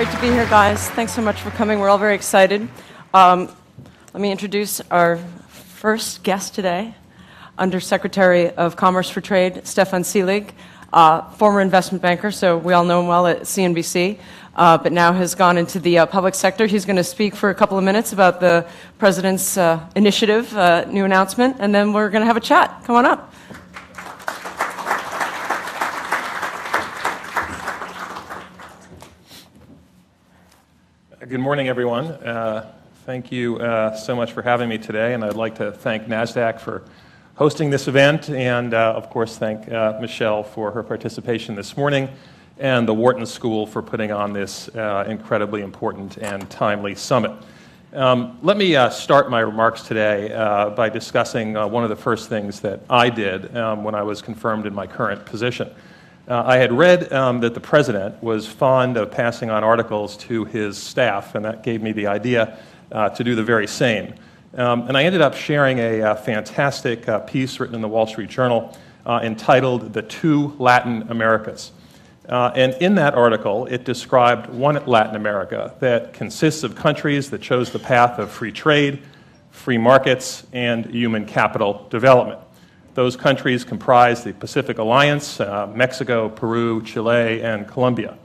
Great to be here, guys. Thanks so much for coming. We're all very excited. Let me introduce our first guest today, Undersecretary of Commerce for Trade, Stefan Selig, former investment banker, so we all know him well at CNBC, but now has gone into the public sector. He's going to speak for a couple of minutes about the President's initiative, new announcement, and then we're going to have a chat. Come on up. Good morning, everyone. Thank you so much for having me today, and I'd like to thank Nasdaq for hosting this event, and of course thank Michelle for her participation this morning, and the Wharton School for putting on this incredibly important and timely summit. Let me start my remarks today by discussing one of the first things that I did when I was confirmed in my current position. I had read that the President was fond of passing on articles to his staff, and that gave me the idea to do the very same. And I ended up sharing a fantastic piece written in the Wall Street Journal entitled "The Two Latin Americas." And in that article, it described one Latin America that consists of countries that chose the path of free trade, free markets, and human capital development. Those countries comprise the Pacific Alliance, Mexico, Peru, Chile, and Colombia.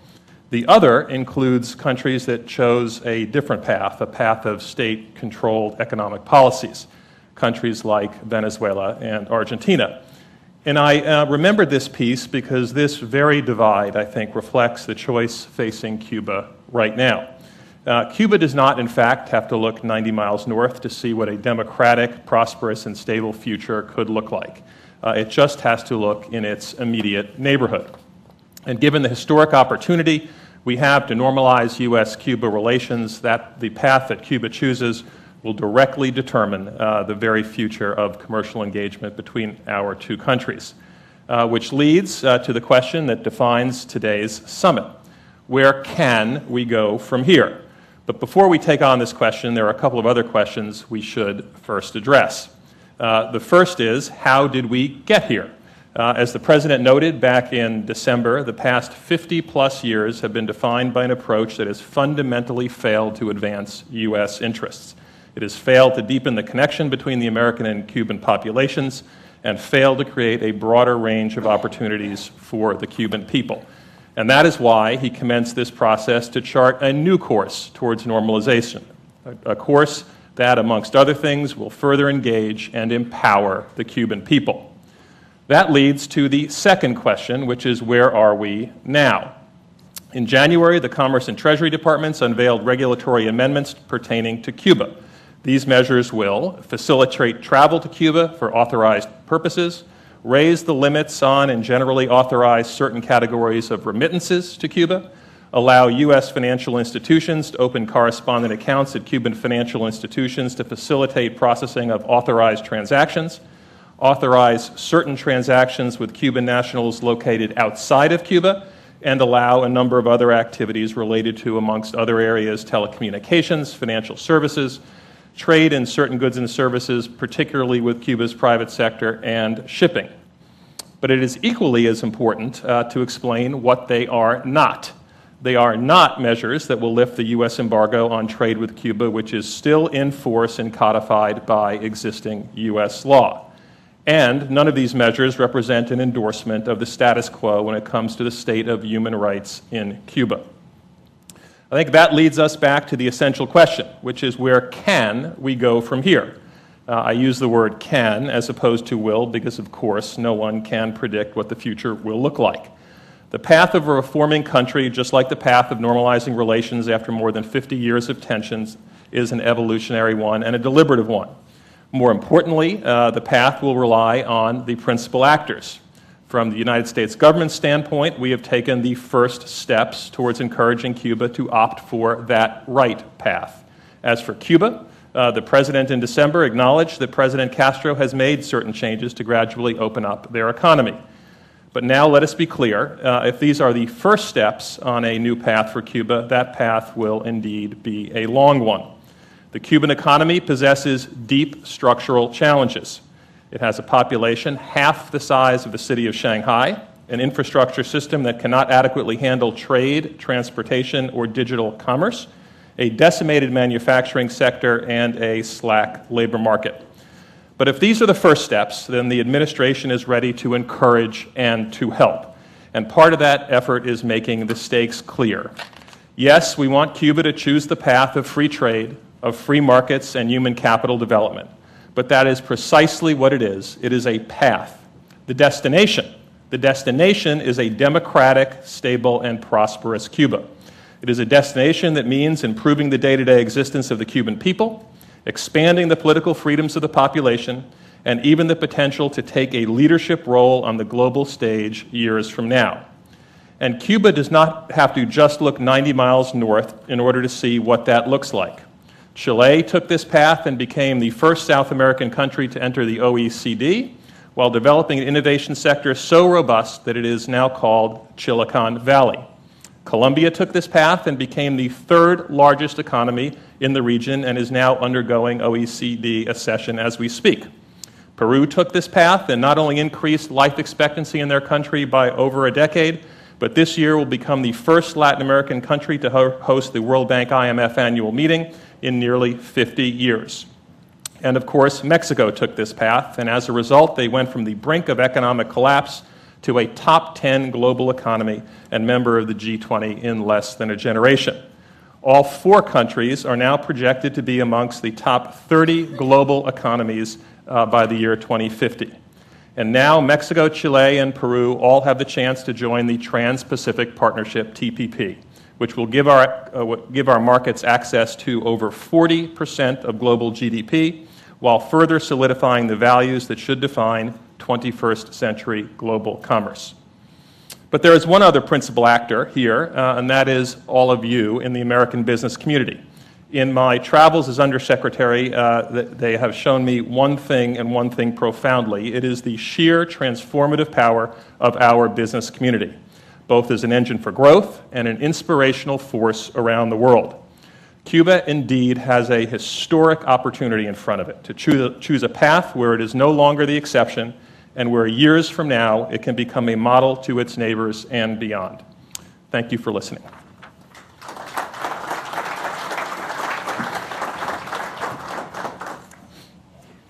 The other includes countries that chose a different path, a path of state-controlled economic policies, countries like Venezuela and Argentina. And I remembered this piece because this very divide, I think, reflects the choice facing Cuba right now. Cuba does not, in fact, have to look 90 miles north to see what a democratic, prosperous, and stable future could look like. It just has to look in its immediate neighborhood. And given the historic opportunity we have to normalize U.S.-Cuba relations, that the path that Cuba chooses will directly determine the very future of commercial engagement between our two countries, which leads to the question that defines today's summit. Where can we go from here? But before we take on this question, there are a couple of other questions we should first address. The first is, how did we get here? As the President noted back in December, the past 50-plus years have been defined by an approach that has fundamentally failed to advance U.S. interests. It has failed to deepen the connection between the American and Cuban populations and failed to create a broader range of opportunities for the Cuban people. And that is why he commenced this process to chart a new course towards normalization, a course that, amongst other things, will further engage and empower the Cuban people. That leads to the second question, which is, where are we now? In January, the Commerce and Treasury Departments unveiled regulatory amendments pertaining to Cuba. These measures will facilitate travel to Cuba for authorized purposes, raise the limits on and generally authorize certain categories of remittances to Cuba, allow U.S. financial institutions to open correspondent accounts at Cuban financial institutions to facilitate processing of authorized transactions, authorize certain transactions with Cuban nationals located outside of Cuba, and allow a number of other activities related to, amongst other areas, telecommunications, financial services, trade in certain goods and services, particularly with Cuba's private sector, and shipping. But it is equally as important to explain what they are not. They are not measures that will lift the U.S. embargo on trade with Cuba, which is still in force and codified by existing U.S. law. And none of these measures represent an endorsement of the status quo when it comes to the state of human rights in Cuba. I think that leads us back to the essential question, which is, where can we go from here? I use the word can as opposed to will because, of course, no one can predict what the future will look like. The path of a reforming country, just like the path of normalizing relations after more than 50 years of tensions, is an evolutionary one and a deliberative one. More importantly, the path will rely on the principal actors. From the United States government's standpoint, we have taken the first steps towards encouraging Cuba to opt for that right path. As for Cuba, the President in December acknowledged that President Castro has made certain changes to gradually open up their economy. But now let us be clear, if these are the first steps on a new path for Cuba, that path will indeed be a long one. The Cuban economy possesses deep structural challenges. It has a population half the size of the city of Shanghai an infrastructure system that cannot adequately handle trade, transportation, or digital commerce, a decimated manufacturing sector, and a slack labor market. But if these are the first steps, then the administration is ready to encourage and to help. And part of that effort is making the stakes clear. Yes, we want Cuba to choose the path of free trade, of free markets, and human capital development. But that is precisely what it is. It is a path. The destination is a democratic, stable, and prosperous Cuba. It is a destination that means improving the day-to-day existence of the Cuban people, expanding the political freedoms of the population, and even the potential to take a leadership role on the global stage years from now. And Cuba does not have to just look 90 miles north in order to see what that looks like. Chile took this path and became the first South American country to enter the OECD, while developing an innovation sector so robust that it is now called Silicon Valley. Colombia took this path and became the third largest economy in the region and is now undergoing OECD accession as we speak. Peru took this path and not only increased life expectancy in their country by over a decade, but this year will become the first Latin American country to host the World Bank IMF annual meeting in nearly 50 years. And of course, Mexico took this path, and as a result, they went from the brink of economic collapse to a top 10 global economy and member of the G20 in less than a generation. All four countries are now projected to be amongst the top 30 global economies by the year 2050. And now Mexico, Chile, and Peru all have the chance to join the Trans-Pacific Partnership, TPP, which will give our markets access to over 40% of global GDP, while further solidifying the values that should define 21st century global commerce. But there is one other principal actor here, and that is all of you in the American business community. In my travels as Undersecretary, they have shown me one thing and one thing profoundly. It is the sheer transformative power of our business community, both as an engine for growth and an inspirational force around the world. Cuba indeed has a historic opportunity in front of it to choose a path where it is no longer the exception and where years from now it can become a model to its neighbors and beyond. Thank you for listening.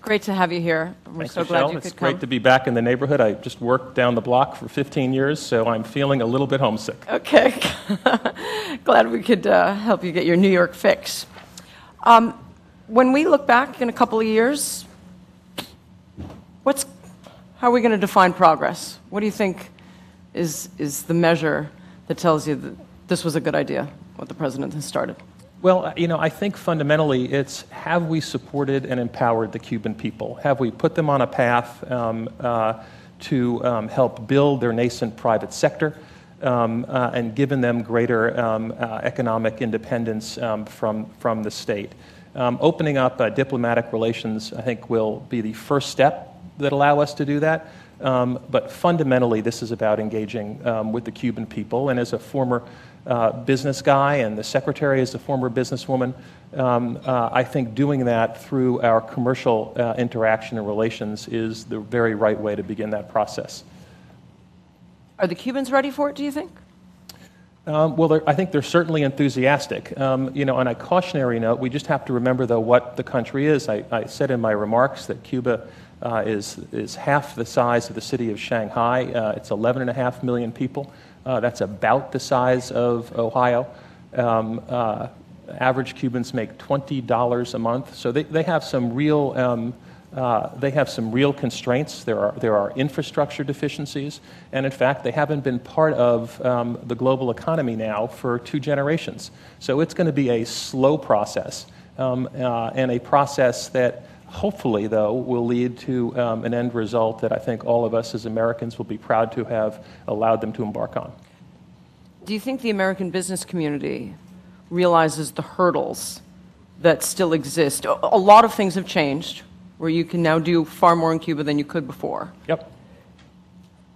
Great to have you here. We're Thanks, so Michelle. glad you It's could come. great to be back in the neighborhood. I just worked down the block for 15 years, so I'm feeling a little bit homesick. Okay. Glad we could help you get your New York fix. When we look back in a couple of years, how are we going to define progress? What do you think is the measure that tells you that this was a good idea, what the president has started? Well, I think fundamentally it's, have we supported and empowered the Cuban people? Have we put them on a path to help build their nascent private sector and given them greater economic independence from the state? Opening up diplomatic relations, I think, will be the first step that allow us to do that. But fundamentally, this is about engaging with the Cuban people. And as a former business guy and the secretary is a former businesswoman, I think doing that through our commercial interaction and relations is the very right way to begin that process. Are the Cubans ready for it, do you think? Well, I think they're certainly enthusiastic. On a cautionary note, we just have to remember, though, what the country is. I said in my remarks that Cuba is half the size of the city of Shanghai. It's 11.5 million people. That's about the size of Ohio. Average Cubans make $20 a month, so they have some real constraints. There are infrastructure deficiencies, and in fact, they haven't been part of the global economy now for 2 generations. So it's going to be a slow process, and a process that hopefully, though, will lead to an end result that I think all of us as Americans will be proud to have allowed them to embark on. Do you think the American business community realizes the hurdles that still exist? A lot of things have changed, where you can now do far more in Cuba than you could before. Yep.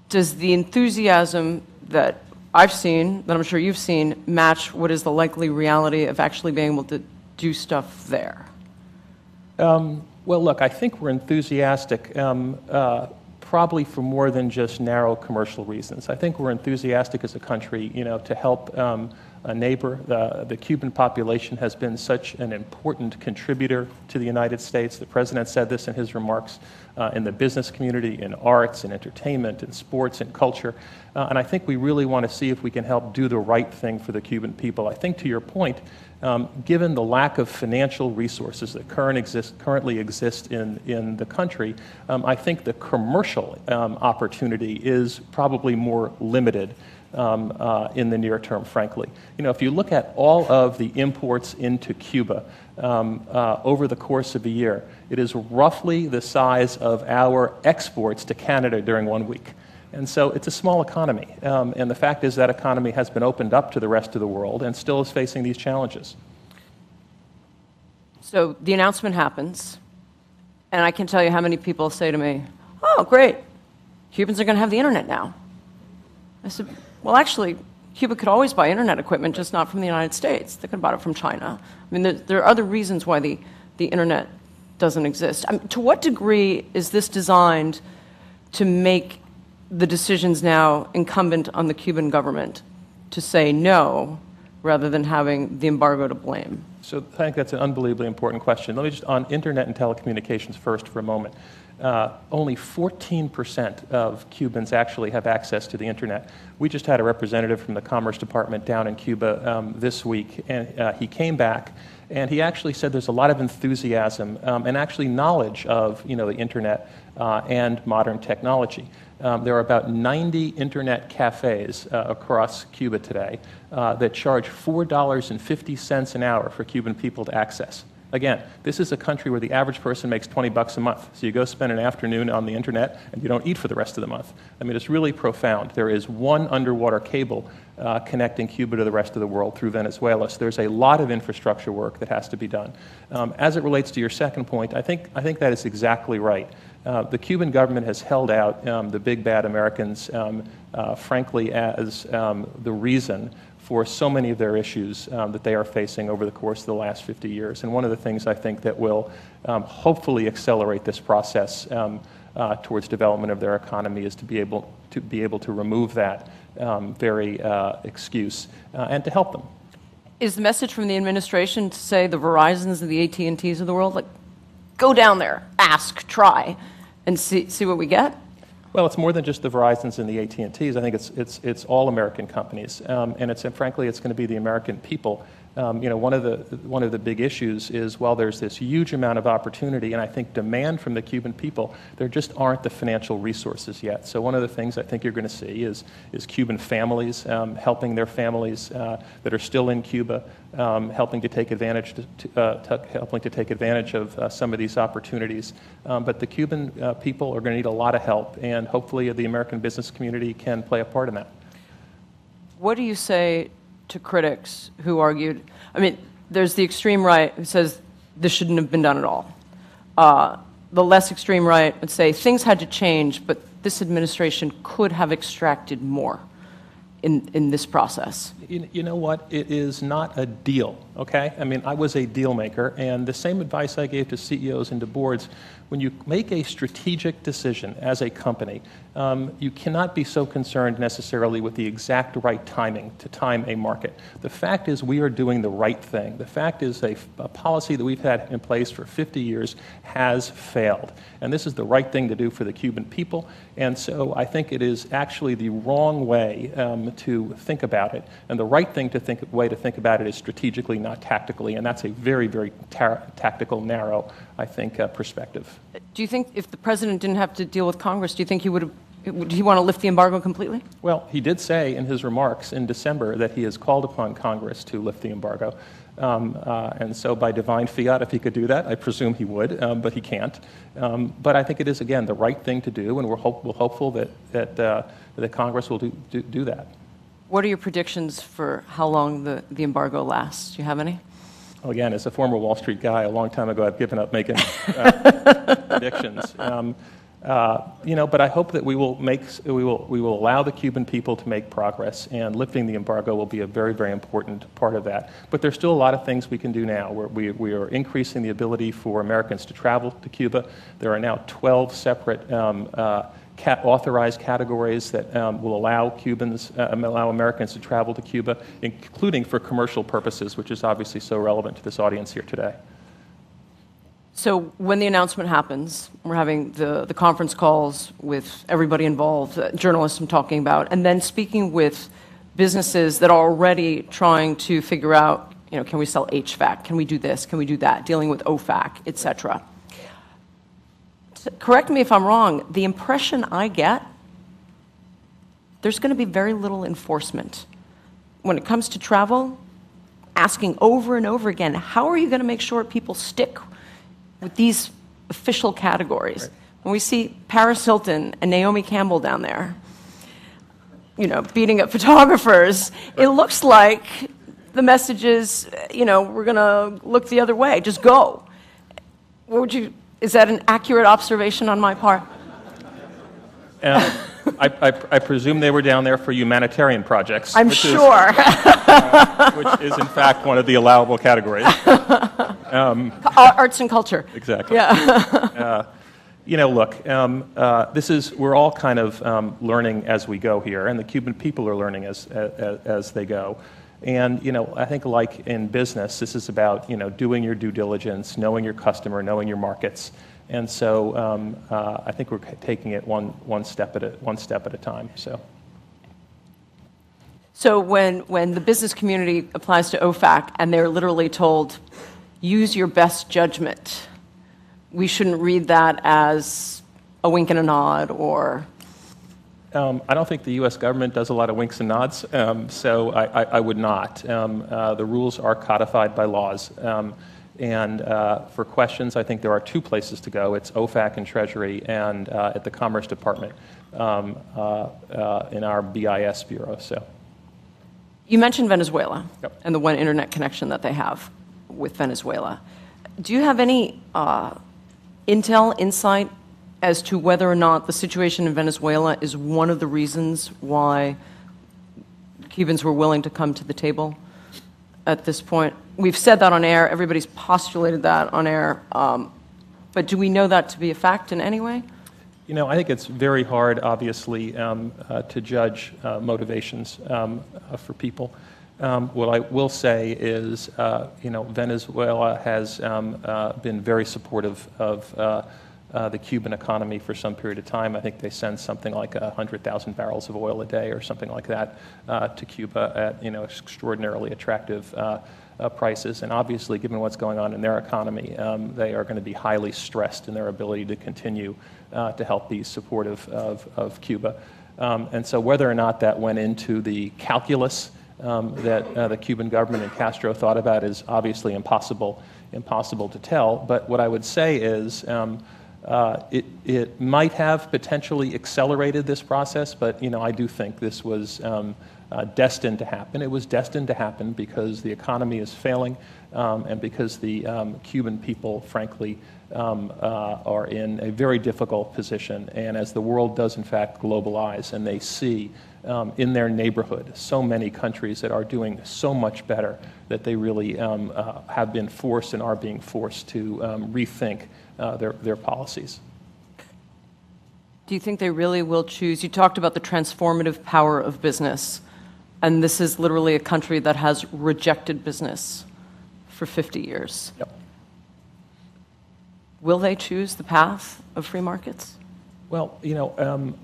Does the enthusiasm that I've seen, that I'm sure you've seen, match what is the likely reality of actually being able to do stuff there? Well, look, I think we're enthusiastic probably for more than just narrow commercial reasons. I think we're enthusiastic as a country, to help a neighbor. The Cuban population has been such an important contributor to the United States. The president said this in his remarks, in the business community, in arts, in entertainment, in sports, in culture. And I think we really want to see if we can help do the right thing for the Cuban people. I think, to your point, given the lack of financial resources that currently exist in the country, I think the commercial opportunity is probably more limited in the near term, frankly. If you look at all of the imports into Cuba over the course of a year, it is roughly the size of our exports to Canada during 1 week. And so it's a small economy. And the fact is that economy has been opened up to the rest of the world and still is facing these challenges. So the announcement happens, and I can tell you how many people say to me, "Oh, great, Cubans are going to have the internet now." I said, well, actually, Cuba could always buy internet equipment, just not from the United States. They could have bought it from China. I mean, there are other reasons why the internet doesn't exist. To what degree is this designed to make the decisions now incumbent on the Cuban government to say no rather than having the embargo to blame? So I think that's an unbelievably important question. Let me just, on internet and telecommunications first for a moment. Only 14% of Cubans actually have access to the internet. We just had a representative from the Commerce Department down in Cuba this week, and he came back, and he actually said there's a lot of enthusiasm and actually knowledge of the internet and modern technology. There are about 90 internet cafes across Cuba today that charge $4.50 an hour for Cuban people to access. Again, this is a country where the average person makes $20 a month. So you go spend an afternoon on the internet and you don't eat for the rest of the month. I mean, it's really profound. There is one underwater cable connecting Cuba to the rest of the world through Venezuela. So there's a lot of infrastructure work that has to be done. As it relates to your second point, I think that is exactly right. The Cuban government has held out the big bad Americans, frankly, as the reason for so many of their issues that they are facing over the course of the last 50 years. And one of the things I think that will hopefully accelerate this process towards development of their economy is to be able to remove that very excuse and to help them. Is the message from the administration to say the Verizons and the AT&Ts of the world, like, go down there, ask, try, and see what we get? Well, it's more than just the Verizons and the AT&Ts. I think it's all American companies, and frankly, it's going to be the American people. One of the big issues is, while there's this huge amount of opportunity and I think demand from the Cuban people, there just aren't the financial resources yet. So one of the things I think you're going to see is Cuban families helping their families that are still in Cuba, helping to take advantage of some of these opportunities. But the Cuban people are going to need a lot of help, and hopefully the American business community can play a part in that. What do you say to critics who argued, I mean, there's the extreme right who says this shouldn't have been done at all. The less extreme right would say things had to change, but this administration could have extracted more in this process. You know what? It is not a deal, okay? I mean, I was a deal maker, and the same advice I gave to CEOs and to boards, when you make a strategic decision as a company, you cannot be so concerned necessarily with the exact right timing to time a market. The fact is we are doing the right thing. The fact is a policy that we've had in place for 50 years has failed. And this is the right thing to do for the Cuban people. And so I think it is actually the wrong way to think about it. And the right way to think about it is strategically, not tactically. And that's a very, very tactical, narrow, I think, perspective. Do you think if the president didn't have to deal with Congress, do you think would he want to lift the embargo completely? Well, he did say in his remarks in December that he has called upon Congress to lift the embargo. And so by divine fiat, if he could do that, I presume he would, but he can't. But I think it is, again, the right thing to do, and we're hopeful that Congress will do that. What are your predictions for how long the embargo lasts? Do you have any? Well, again, as a former Wall Street guy, a long time ago, I've given up making predictions. But I hope that we will allow the Cuban people to make progress, and lifting the embargo will be a very, very important part of that. But there's still a lot of things we can do now. We are increasing the ability for Americans to travel to Cuba. There are now 12 separate authorized categories that will allow allow Americans to travel to Cuba, including for commercial purposes, which is obviously so relevant to this audience here today. So when the announcement happens, we're having the conference calls with everybody involved, journalists I'm talking about, and then speaking with businesses that are already trying to figure out, can we sell HVAC? Can we do this? Can we do that? Dealing with OFAC, et cetera. Correct me if I'm wrong, the impression I get, there's going to be very little enforcement. When it comes to travel, asking over and over again, how are you going to make sure people stick with these official categories? Right. When we see Paris Hilton and Naomi Campbell down there, beating up photographers, right. It looks like the message is, we're going to look the other way, just go. Is that an accurate observation on my part? I presume they were down there for humanitarian projects. I'm sure. Which is, in fact, one of the allowable categories. Arts and culture. Exactly. Yeah. Look, we're all kind of learning as we go here, and the Cuban people are learning as they go. And, I think like in business, this is about, doing your due diligence, knowing your customer, knowing your markets. And so I think we're taking it one step at a time. So when the business community applies to OFAC and they're literally told, use your best judgment, we shouldn't read that as a wink and a nod or... I don't think the U.S. government does a lot of winks and nods, so I would not. The rules are codified by laws. And for questions, I think there are two places to go. It's OFAC and Treasury and at the Commerce Department in our BIS bureau. So, you mentioned Venezuela. Yep. And the one internet connection that they have with Venezuela. Do you have any insight as to whether or not the situation in Venezuela is one of the reasons why Cubans were willing to come to the table at this point? We've said that on air. Everybody's postulated that on air. But do we know that to be a fact in any way? I think it's very hard, obviously, to judge motivations for people. What I will say is, Venezuela has been very supportive of the Cuban economy for some period of time. I think they send something like 100,000 barrels of oil a day or something like that to Cuba at extraordinarily attractive prices. And obviously, given what's going on in their economy, they are going to be highly stressed in their ability to continue to help be supportive of Cuba. And so whether or not that went into the calculus that the Cuban government and Castro thought about is obviously impossible to tell. But what I would say is it might have potentially accelerated this process, but I do think this was destined to happen. It was destined to happen because the economy is failing and because the Cuban people, frankly, are in a very difficult position. And as the world does, in fact, globalize and they see in their neighborhood so many countries that are doing so much better that they really have been forced and are being forced to rethink their policies. Do you think they really will choose? You talked about the transformative power of business, and this is literally a country that has rejected business for 50 years. Yep. Will they choose the path of free markets? Well,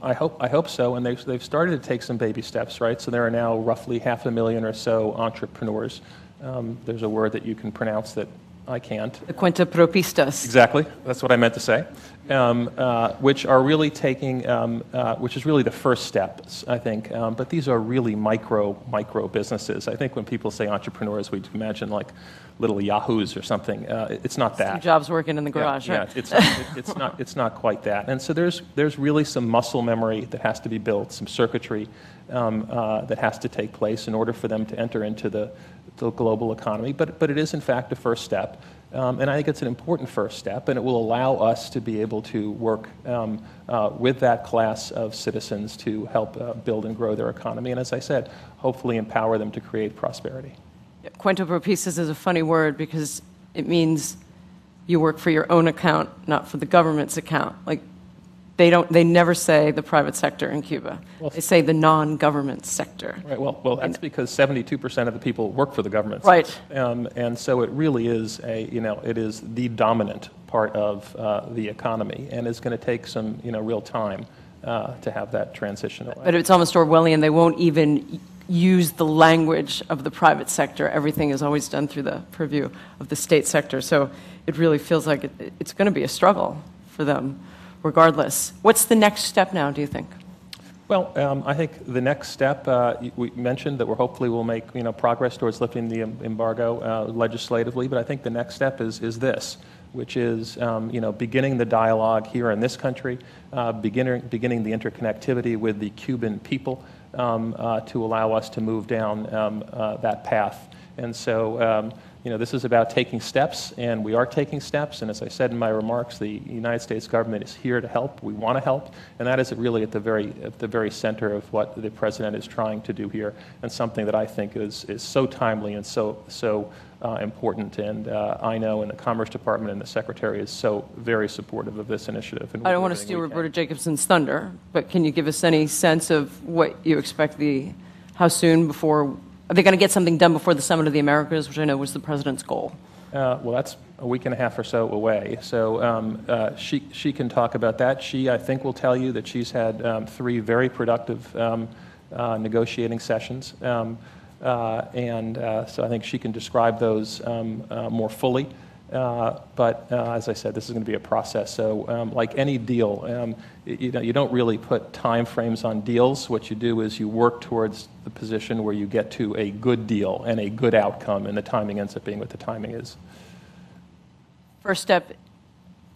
I hope so, and they've started to take some baby steps, right? So there are now roughly 500,000 or so entrepreneurs. There's a word that you can pronounce that I can't. The cuentapropistas. Exactly, that's what I meant to say. Which are really taking, which is really the first steps, I think. But these are really micro businesses. I think when people say entrepreneurs, we imagine like little yahoos or something. It's not that. Steve Jobs working in the garage, yeah, right? Yeah, it's not quite that. And so there's really some muscle memory that has to be built, some circuitry that has to take place in order for them to enter into the global economy. But it is in fact a first step. And I think it's an important first step, and it will allow us to be able to work with that class of citizens to help build and grow their economy, and as I said, hopefully empower them to create prosperity. Cuentapropistas is a funny word because it means you work for your own account, not for the government's account. Like, They never say the private sector in Cuba. They say the non-government sector. Right. Well, that's because 72% of the people work for the government. Right. And so it really is it is the dominant part of the economy, and it's going to take some, real time to have that transition away. But it's almost Orwellian. They won't even use the language of the private sector. Everything is always done through the purview of the state sector. So it really feels like it's going to be a struggle for them, regardless. What's the next step now, do you think? Well, I think the next step, we mentioned that hopefully we'll make progress towards lifting the embargo legislatively, but I think the next step is this, which is beginning the dialogue here in this country, beginning the interconnectivity with the Cuban people to allow us to move down that path. And so this is about taking steps, and we are taking steps. And as I said in my remarks, the United States government is here to help. We want to help, and that is really at the very center of what the president is trying to do here, and something that I think is so timely and so important. And I know in the Commerce Department and the Secretary is so very supportive of this initiative. And I don't want to steal Roberta Jacobson's thunder, but can you give us any sense of what you expect how soon before? Are they going to get something done before the Summit of the Americas, which I know was the president's goal? Well, that's a week and a half or so away. So she can talk about that. She, I think, will tell you that she's had 3 very productive negotiating sessions. So I think she can describe those more fully. But as I said, this is going to be a process. So like any deal, you don't really put time frames on deals. What you do is you work towards the position where you get to a good deal and a good outcome, and the timing ends up being what the timing is. First step,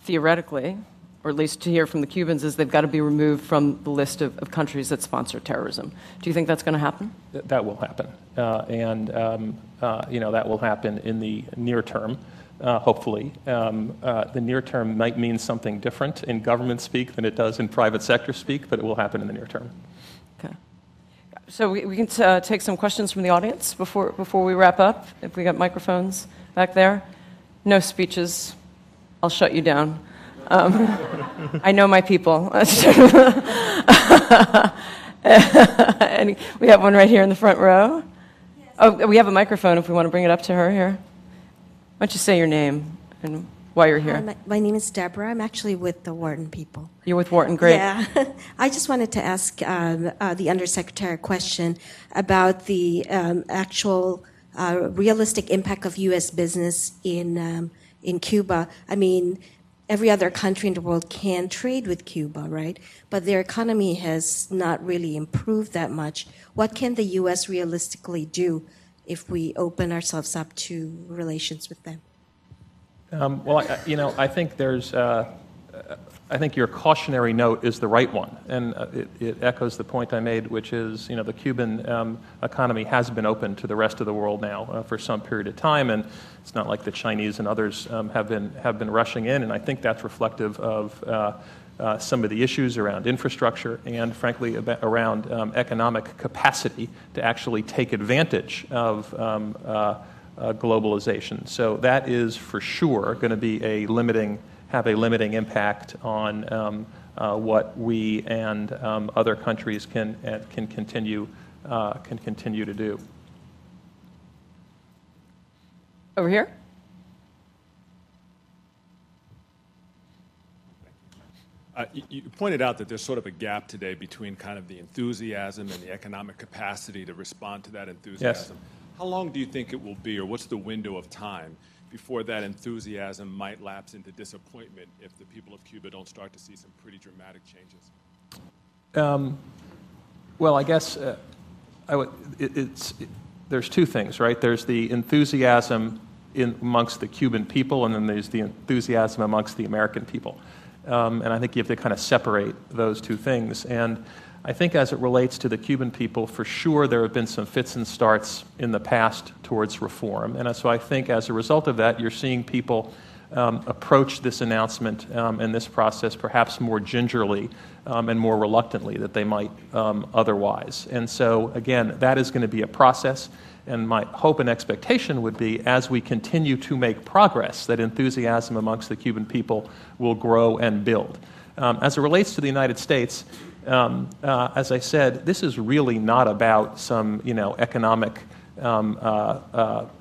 theoretically, or at least to hear from the Cubans, is they've got to be removed from the list of countries that sponsor terrorism. Do you think that's going to happen? That will happen. That will happen in the near term. Hopefully. The near term might mean something different in government speak than it does in private sector speak, but it will happen in the near term. Okay. So we can take some questions from the audience before we wrap up. If we got microphones back there. No speeches. I'll shut you down. I know my people. And we have one right here in the front row. Oh, we have a microphone if we want to bring it up to her here. Why don't you say your name and why you're here? My name is Deborah. I'm actually with the Wharton people. You're with Wharton, great. Yeah. I just wanted to ask the Undersecretary a question about the actual realistic impact of U.S. business in Cuba. I mean, every other country in the world can trade with Cuba, right? But their economy has not really improved that much. What can the U.S. realistically do if we open ourselves up to relations with them? Well, I think I think your cautionary note is the right one, and it echoes the point I made, which is, the Cuban economy has been open to the rest of the world now for some period of time, and it's not like the Chinese and others have been rushing in, and I think that's reflective of some of the issues around infrastructure and, frankly, around economic capacity to actually take advantage of globalization. So that is for sure going to be have a limiting impact on what we and other countries can continue to do. Over here. You pointed out that there's sort of a gap today between kind of the enthusiasm and the economic capacity to respond to that enthusiasm. Yes. How long do you think it will be, or what's the window of time before that enthusiasm might lapse into disappointment if the people of Cuba don't start to see some pretty dramatic changes? Well, I guess there's two things, right? There's the enthusiasm amongst the Cuban people, and then there's the enthusiasm amongst the American people. And I think you have to kind of separate those two things. And I think as it relates to the Cuban people, for sure there have been some fits and starts in the past towards reform. And so I think as a result of that, you're seeing people approach this announcement and this process perhaps more gingerly and more reluctantly than they might otherwise. And so, again, that is going to be a process. And my hope and expectation would be, as we continue to make progress, that enthusiasm amongst the Cuban people will grow and build. As it relates to the United States, as I said, this is really not about some economic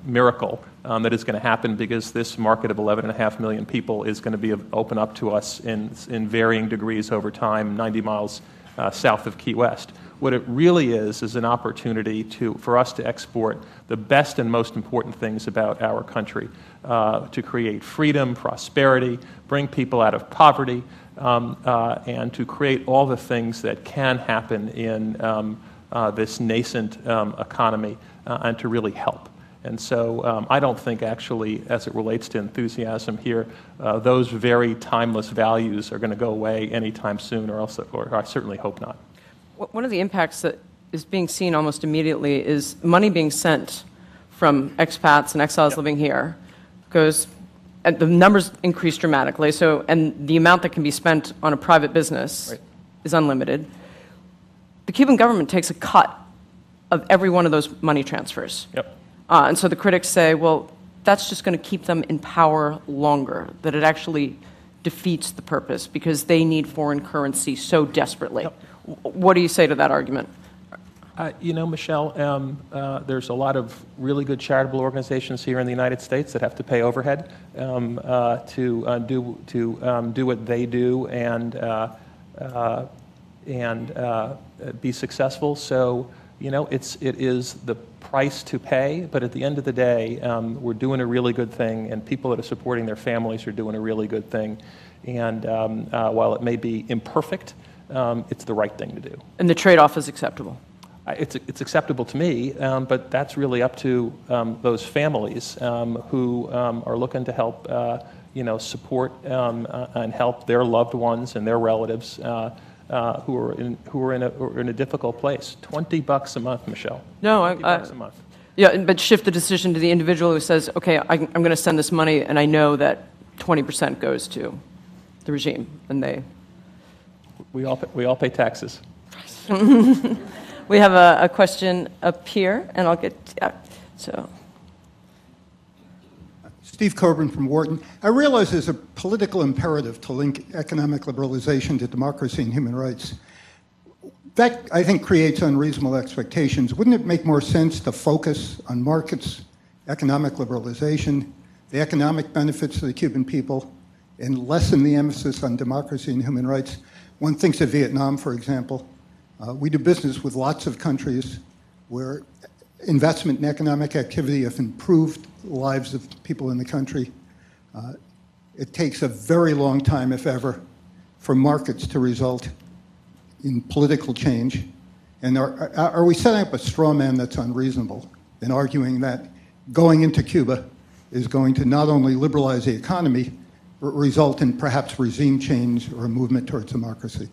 miracle that is going to happen because this market of 11.5 million people is going to be open up to us in varying degrees over time, 90 miles south of Key West. What it really is an opportunity for us to export the best and most important things about our country, to create freedom, prosperity, bring people out of poverty, and to create all the things that can happen in this nascent economy, and to really help. And so I don't think actually, as it relates to enthusiasm here, those very timeless values are going to go away anytime soon, or I certainly hope not. One of the impacts that is being seen almost immediately is money being sent from expats and exiles living here and the numbers increase dramatically. And the amount that can be spent on a private business is unlimited. The Cuban government takes a cut of every one of those money transfers. And so the critics say, well, that's just going to keep them in power longer, that it actually defeats the purpose because they need foreign currency so desperately. What do you say to that argument? Michelle, there's a lot of really good charitable organizations here in the United States that have to pay overhead to do what they do and be successful. So, it is the price to pay, but at the end of the day, we're doing a really good thing, and people that are supporting their families are doing a really good thing. And while it may be imperfect, it's the right thing to do. And the trade-off is acceptable? It's acceptable to me, but that's really up to those families who are looking to help, support and help their loved ones and their relatives who are in a difficult place. $20 a month, Michelle. No, $20 a month. Yeah, but shift the decision to the individual who says, okay, I'm going to send this money, and I know that 20% goes to the regime, and they. We all pay taxes. We have a question up here, and I'll get so. Steve Coburn from Wharton. I realize there's a political imperative to link economic liberalization to democracy and human rights. That, I think, creates unreasonable expectations. Wouldn't it make more sense to focus on markets, economic liberalization, the economic benefits to the Cuban people, and lessen the emphasis on democracy and human rights? One thinks of Vietnam, for example. We do business with lots of countries where investment and economic activity have improved the lives of people in the country. It takes a very long time, if ever, for markets to result in political change. And are we setting up a straw man that's unreasonable in arguing that going into Cuba is going to not only liberalize the economy, but result in perhaps regime change or a movement towards democracy?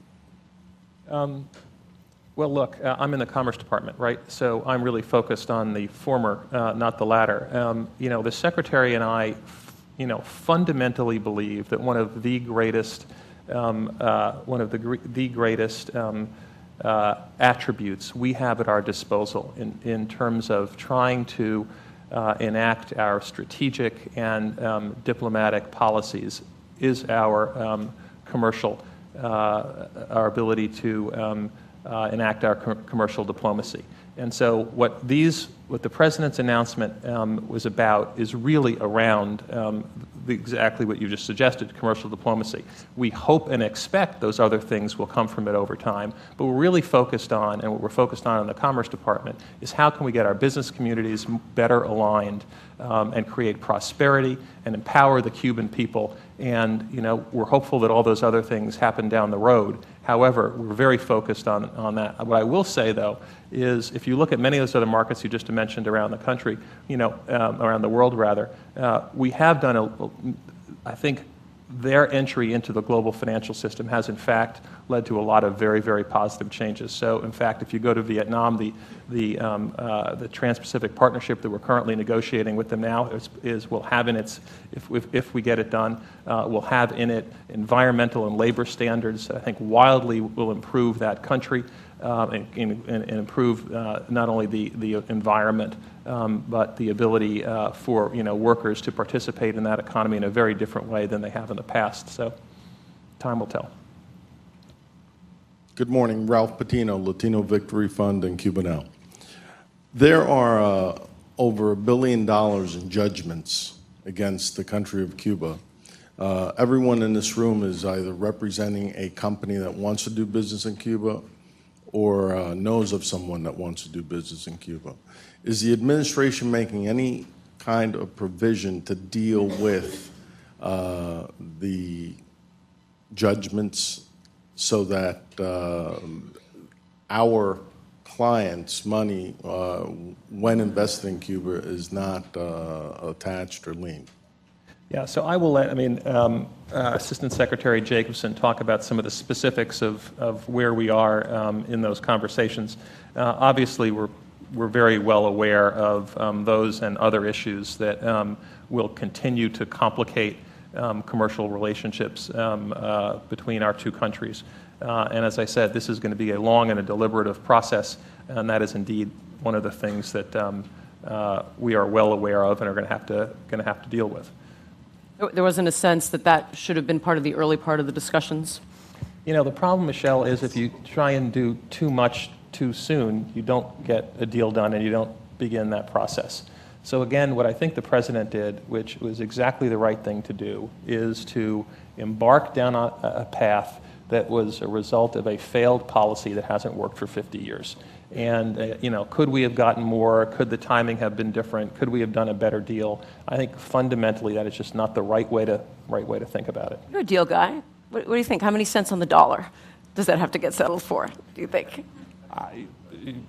Well, look, I'm in the Commerce Department, right? So I'm really focused on the former, not the latter. The Secretary and I, fundamentally believe that one of the greatest, attributes we have at our disposal in terms of trying to enact our strategic and diplomatic policies is our commercial, our ability to enact our commercial diplomacy. And so what the President's announcement was about is really around exactly what you just suggested, commercial diplomacy. We hope and expect those other things will come from it over time, but we're really focused on, and what we're focused on in the Commerce Department, is how can we get our business communities better aligned and create prosperity and empower the Cuban people. And we're hopeful that all those other things happen down the road. However, we're very focused on that. What I will say, though, is if you look at many of those other markets you just mentioned around the country, around the world rather, we have done I think their entry into the global financial system has in fact led to a lot of very, very positive changes. So in fact, if you go to Vietnam, the Trans-Pacific Partnership that we're currently negotiating with them now will have in its, if we get it done, will have in it environmental and labor standards that I think wildly will improve that country and improve not only the environment, but the ability for workers to participate in that economy in a very different way than they have in the past. So time will tell. Good morning. Ralph Patino, Latino Victory Fund in Cuba now. There are over $1 billion in judgments against the country of Cuba. Everyone in this room is either representing a company that wants to do business in Cuba or knows of someone that wants to do business in Cuba. Is the administration making any kind of provision to deal with the judgments so that our clients' money, when invested in Cuba, is not attached or liened? Yeah, so I will let, Assistant Secretary Jacobson talk about some of the specifics of where we are in those conversations. Obviously, we're very well aware of those and other issues that will continue to complicate commercial relationships between our two countries. And as I said, this is going to be a long and a deliberative process, and that is indeed one of the things that we are well aware of and are going to have to deal with. There wasn't a sense that that should have been part of the early part of the discussions? You know, the problem, Michelle, is if you try and do too much too soon, you don't get a deal done and you don't begin that process. So again, what I think the President did, which was exactly the right thing to do, is to embark down a path that was a result of a failed policy that hasn't worked for 50 years. And, could we have gotten more? Could the timing have been different? Could we have done a better deal? I think fundamentally that is just not the right way to think about it. You're a deal guy. What do you think? How many cents on the dollar does that have to get settled for, do you think? I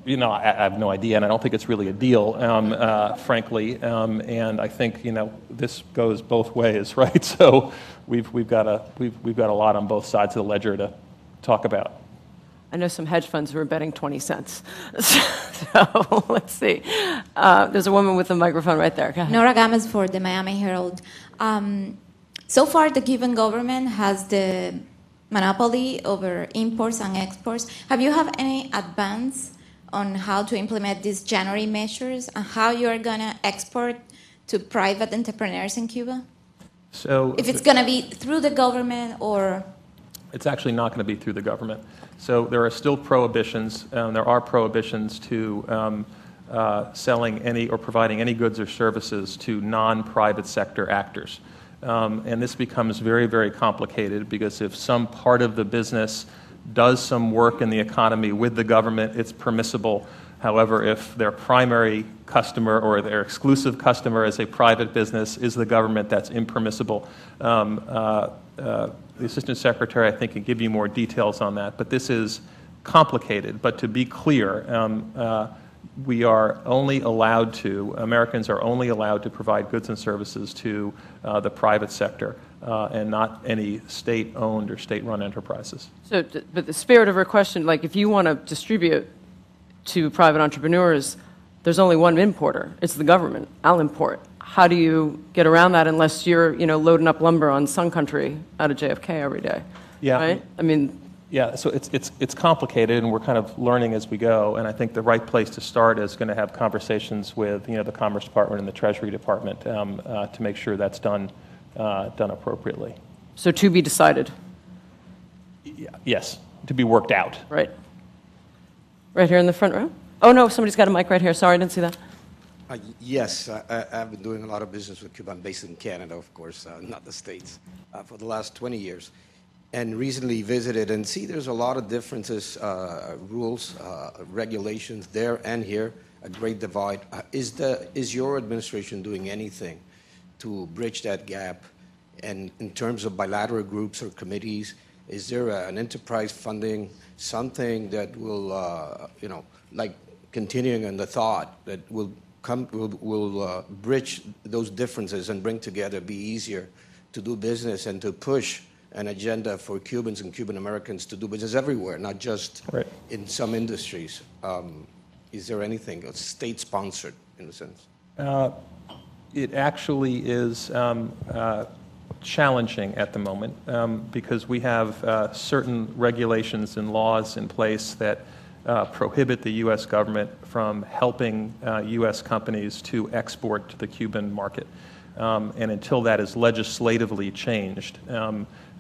have no idea, and I don't think it's really a deal, frankly. And I think this goes both ways, right? So we've got a lot on both sides of the ledger to talk about. I know some hedge funds who are betting 20 cents. So let's see. There's a woman with a microphone right there. Go ahead. Nora Gomez for the Miami Herald. So far, the Cuban government has the monopoly over imports and exports. Have you have any advance on how to implement these January measures and how you're going to export to private entrepreneurs in Cuba? So if it's going to be through the government or... It's actually not going to be through the government. So there are still prohibitions. There are prohibitions to selling any or providing any goods or services to non-private sector actors. And this becomes very, very complicated because if some part of the business does some work in the economy with the government, it's permissible. However, if their primary customer or their exclusive customer is a private business is the government, that's impermissible. The Assistant Secretary, I think, can give you more details on that. But this is complicated. But to be clear, we are only allowed to, Americans are only allowed to provide goods and services to the private sector and not any state-owned or state-run enterprises. So, but the spirit of her question, like if you want to distribute to private entrepreneurs, there's only one importer. It's the government. I'll import. How do you get around that unless you're, loading up lumber on Sun Country out of JFK every day? Yeah. Right? Yeah, so it's complicated, and we're kind of learning as we go. And I think the right place to start is going to have conversations with the Commerce Department and the Treasury Department to make sure that's done appropriately. So to be decided. Yes, to be worked out. Right. Right here in the front row. Oh no, somebody's got a mic right here. Sorry, I didn't see that. Yes, I've been doing a lot of business with Cuba. I'm based in Canada, of course, not the States, for the last 20 years. And recently visited and see there's a lot of differences, rules, regulations there and here, a great divide. Is your administration doing anything to bridge that gap? And in terms of bilateral groups or committees, is there an enterprise funding, something that will, like continuing on the thought that will bridge those differences and bring together, be easier to do business and to push an agenda for Cubans and Cuban Americans to do business everywhere, not just in some industries. Is there anything state-sponsored in a sense? It actually is challenging at the moment because we have certain regulations and laws in place that prohibit the U.S. government from helping U.S. companies to export to the Cuban market. And until that is legislatively changed,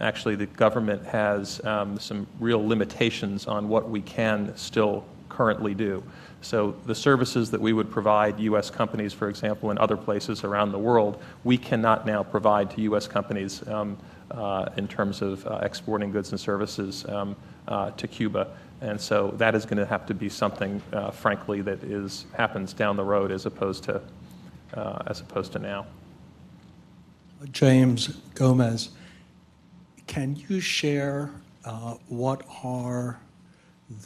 actually the government has some real limitations on what we can still currently do. So the services that we would provide U.S. companies, for example, in other places around the world, we cannot now provide to U.S. companies in terms of exporting goods and services to Cuba. And so that is going to have to be something, frankly, that happens down the road as opposed to now. James Gomez, can you share what are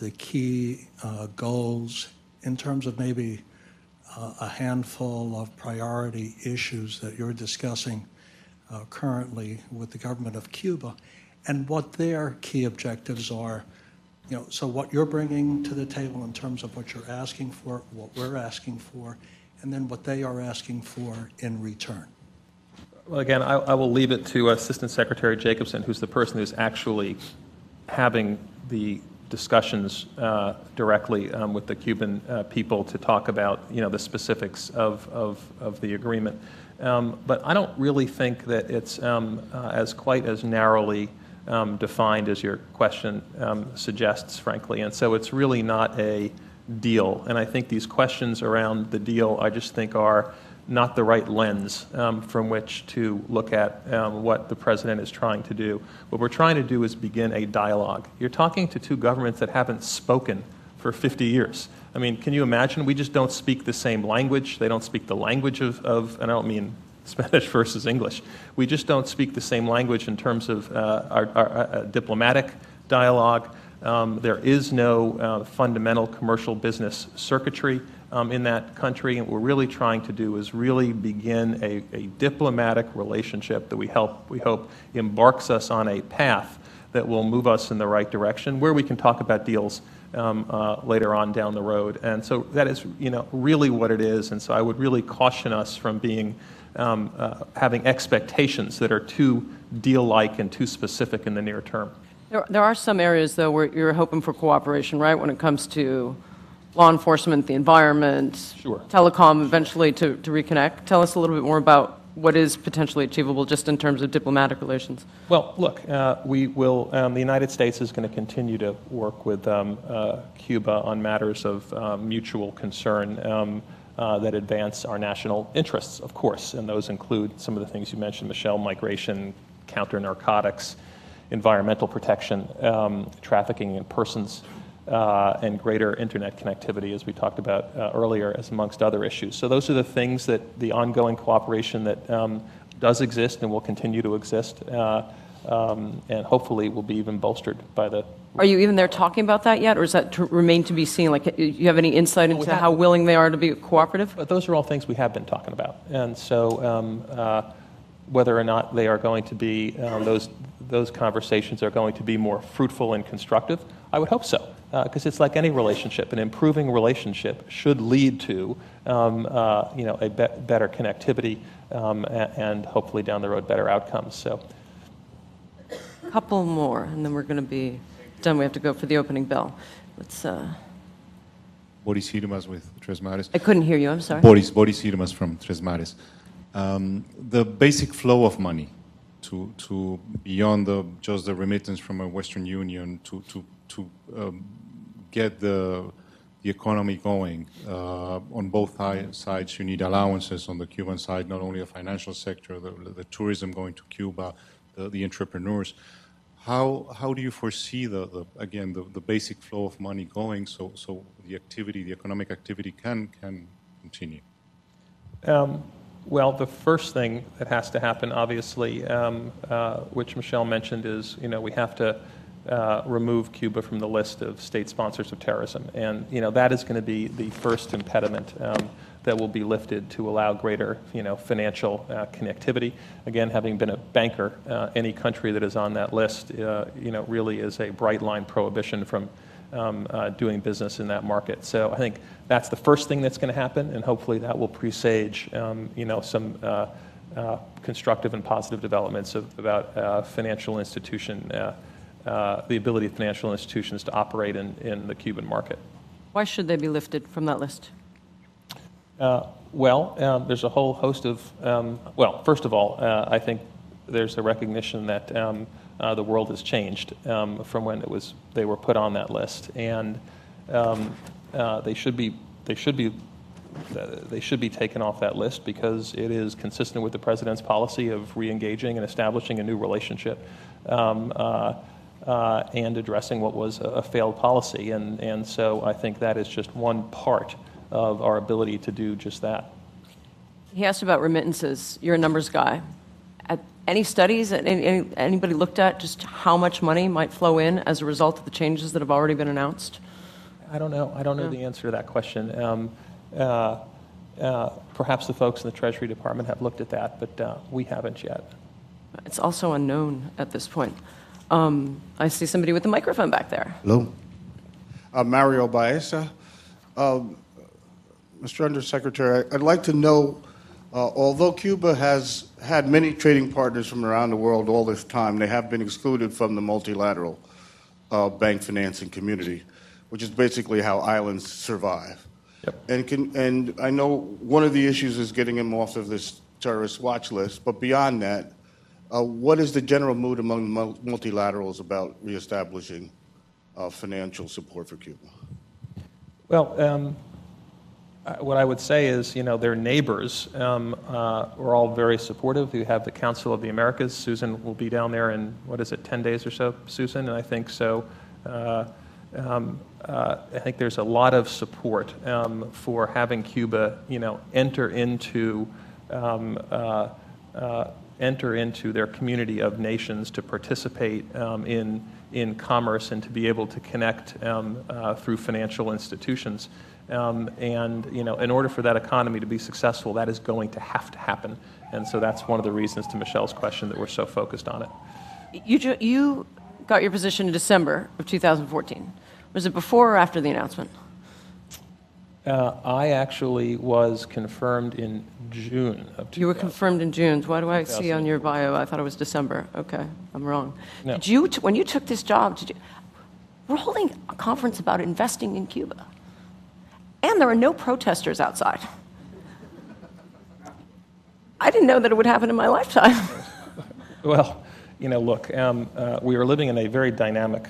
the key goals in terms of maybe a handful of priority issues that you're discussing currently with the government of Cuba, and what their key objectives are? So what you're bringing to the table in terms of what you're asking for, what we're asking for, and then what they are asking for in return. Well, again, I will leave it to Assistant Secretary Jacobson, who's the person who's actually having the discussions directly with the Cuban people to talk about the specifics of the agreement. But I don't really think that it's quite as narrowly defined as your question suggests, frankly. And so it's really not a deal. And I think these questions around the deal, I just think, are not the right lens from which to look at what the president is trying to do. What we're trying to do is begin a dialogue. You're talking to two governments that haven't spoken for 50 years. I mean, can you imagine? We just don't speak the same language. They don't speak the language of and I don't mean Spanish versus English. We just don't speak the same language in terms of our diplomatic dialogue. There is no fundamental commercial business circuitry in that country, and what we're really trying to do is really begin a diplomatic relationship that we hope embarks us on a path that will move us in the right direction, where we can talk about deals later on down the road. And so that is really what it is. And so I would really caution us from being having expectations that are too deal-like and too specific in the near term. There are some areas, though, where you're hoping for cooperation, right, when it comes to law enforcement, the environment, Sure. telecom, eventually to reconnect. Tell us a little bit more about what is potentially achievable just in terms of diplomatic relations. Well, look, we will. The United States is going to continue to work with Cuba on matters of mutual concern that advance our national interests, of course, and those include some of the things you mentioned, Michelle: migration, counter narcotics, environmental protection, trafficking in persons, and greater internet connectivity, as we talked about earlier, as amongst other issues. So those are the things that the ongoing cooperation that does exist and will continue to exist, and hopefully will be even bolstered by the... Are you even there talking about that yet, or is that to remain to be seen? Like, you have any insight into how willing they are to be cooperative? But those are all things we have been talking about. And so whether or not they are going to be, those conversations are going to be more fruitful and constructive, I would hope so. Because it's like any relationship. An improving relationship should lead to better connectivity and hopefully down the road better outcomes. So, a couple more, and then we're going to be done. We have to go for the opening bell. Let's. Boris Hirmas with Tres Mares. I couldn't hear you. I'm sorry. Boris Hirmas from Tres Mares. The basic flow of money to beyond just the remittance from a Western Union to get the economy going. On both sides, you need allowances. On the Cuban side, not only the financial sector, the tourism going to Cuba, the entrepreneurs. How do you foresee the basic flow of money going so the economic activity can continue? Well, the first thing that has to happen, obviously, which Michelle mentioned, is we have to remove Cuba from the list of state sponsors of terrorism, and that is going to be the first impediment that will be lifted to allow greater financial connectivity. Again, having been a banker, any country that is on that list, really is a bright line prohibition from doing business in that market. So I think that's the first thing that's going to happen, and hopefully that will presage some constructive and positive developments about financial institution. The ability of financial institutions to operate in the Cuban market. Why should they be lifted from that list? There's a whole host of, first of all, I think there's a recognition that the world has changed from when they were put on that list, and they should be taken off that list because it is consistent with the president's policy of re-engaging and establishing a new relationship and addressing what was a failed policy. And so I think that is just one part of our ability to do just that. He asked about remittances. You're a numbers guy. Any studies, anybody looked at just how much money might flow in as a result of the changes that have already been announced? I don't know. I don't know the answer to that question. Perhaps the folks in the Treasury Department have looked at that, but we haven't yet. It's also unknown at this point. I see somebody with the microphone back there. Hello. Mario Baeza. Mr. Undersecretary, I'd like to know, although Cuba has had many trading partners from around the world all this time, they have been excluded from the multilateral bank financing community, which is basically how islands survive. Yep. And I know one of the issues is getting them off of this terrorist watch list, but beyond that, what is the general mood among multilaterals about reestablishing financial support for Cuba? Well, what I would say is, their neighbors are all very supportive. You have the Council of the Americas. Susan will be down there in, 10 days or so, Susan? And I think so. I think there's a lot of support for having Cuba, enter into their community of nations to participate in commerce and to be able to connect through financial institutions. In order for that economy to be successful, that is going to have to happen. And so that's one of the reasons, to Michelle's question, that we're so focused on it. You got your position in December of 2014. Was it before or after the announcement? I actually was confirmed in June of 2000. You were confirmed in June. Why do I see on your bio? I thought it was December. Okay, I'm wrong. No. When you took this job, we're holding a conference about investing in Cuba. And there are no protesters outside. I didn't know that it would happen in my lifetime. Well, look, we are living in a very dynamic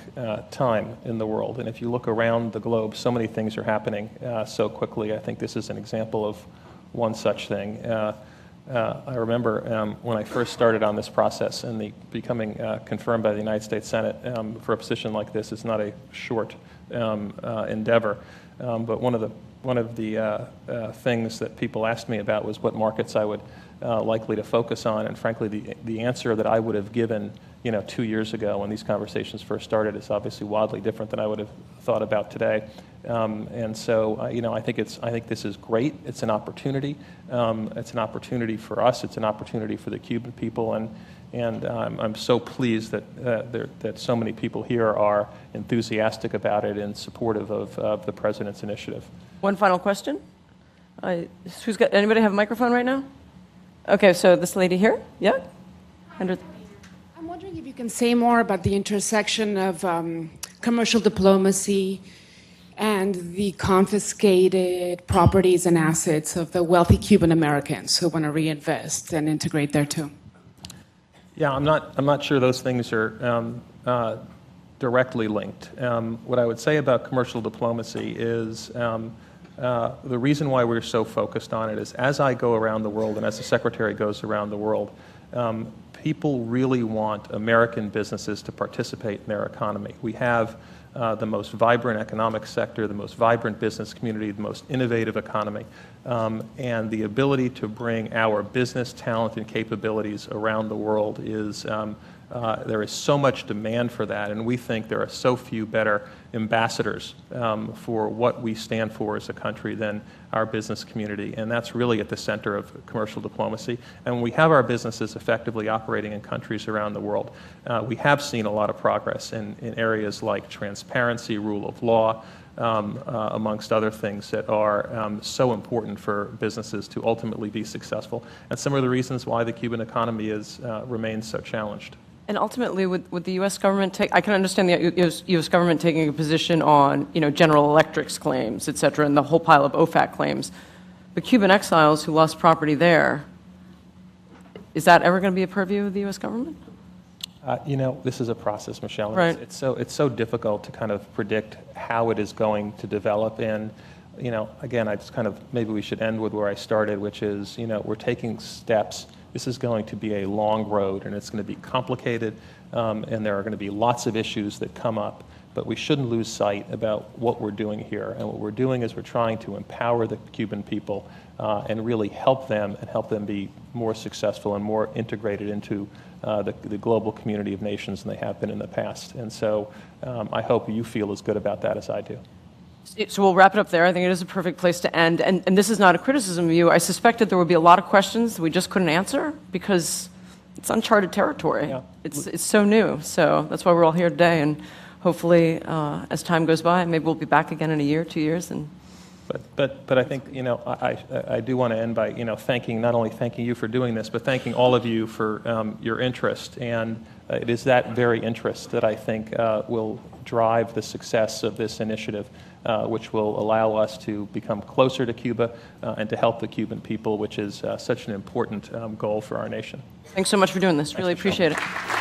time in the world. And if you look around the globe, so many things are happening so quickly. I think this is an example of one such thing. I remember when I first started on this process and becoming confirmed by the United States Senate for a position like this is not a short endeavor. But one of the things that people asked me about was what markets I would likely to focus on, and frankly, the answer that I would have given, 2 years ago when these conversations first started is obviously wildly different than I would have thought about today. And so, I think this is great. It's an opportunity. It's an opportunity for us. It's an opportunity for the Cuban people, and I'm so pleased that so many people here are enthusiastic about it and supportive of the president's initiative. One final question. Anybody have a microphone right now? Okay, so this lady here, yeah? I'm wondering if you can say more about the intersection of commercial diplomacy and the confiscated properties and assets of the wealthy Cuban Americans who want to reinvest and integrate there too. Yeah, I'm not sure those things are directly linked. What I would say about commercial diplomacy is the reason why we're so focused on it is as I go around the world and as the Secretary goes around the world, people really want American businesses to participate in their economy. We have the most vibrant economic sector, the most vibrant business community, the most innovative economy, and the ability to bring our business talent and capabilities around the world is there is so much demand for that, and we think there are so few better ambassadors for what we stand for as a country than our business community, and that's really at the center of commercial diplomacy. And we have our businesses effectively operating in countries around the world. We have seen a lot of progress in areas like transparency, rule of law, amongst other things that are so important for businesses to ultimately be successful, and some of the reasons why the Cuban economy remains so challenged. And ultimately, would the U.S. government take? I can understand the U.S. government taking a position on, General Electric's claims, et cetera, and the whole pile of OFAC claims. the Cuban exiles who lost property there, is that ever going to be a purview of the U.S. government? This is a process, Michelle. And Right. It's so difficult to kind of predict how it is going to develop. And, again, I just maybe we should end with where I started, which is, we're taking steps. This is going to be a long road, and it's going to be complicated, and there are going to be lots of issues that come up. But we shouldn't lose sight about what we're doing here. And what we're doing is we're trying to empower the Cuban people and really help them be more successful and more integrated into the global community of nations than they have been in the past. And so I hope you feel as good about that as I do. So we'll wrap it up there. I think it is a perfect place to end. And this is not a criticism of you. I suspected there would be a lot of questions that we just couldn't answer because it's uncharted territory. Yeah. It's so new. So that's why we're all here today. And hopefully, as time goes by, maybe we'll be back again in a year, 2 years. But I think, I do want to end by, not only thanking you for doing this, but thanking all of you for your interest. And it is that very interest that I think will drive the success of this initiative, which will allow us to become closer to Cuba and to help the Cuban people, which is such an important goal for our nation. Thanks so much for doing this. Really appreciate it.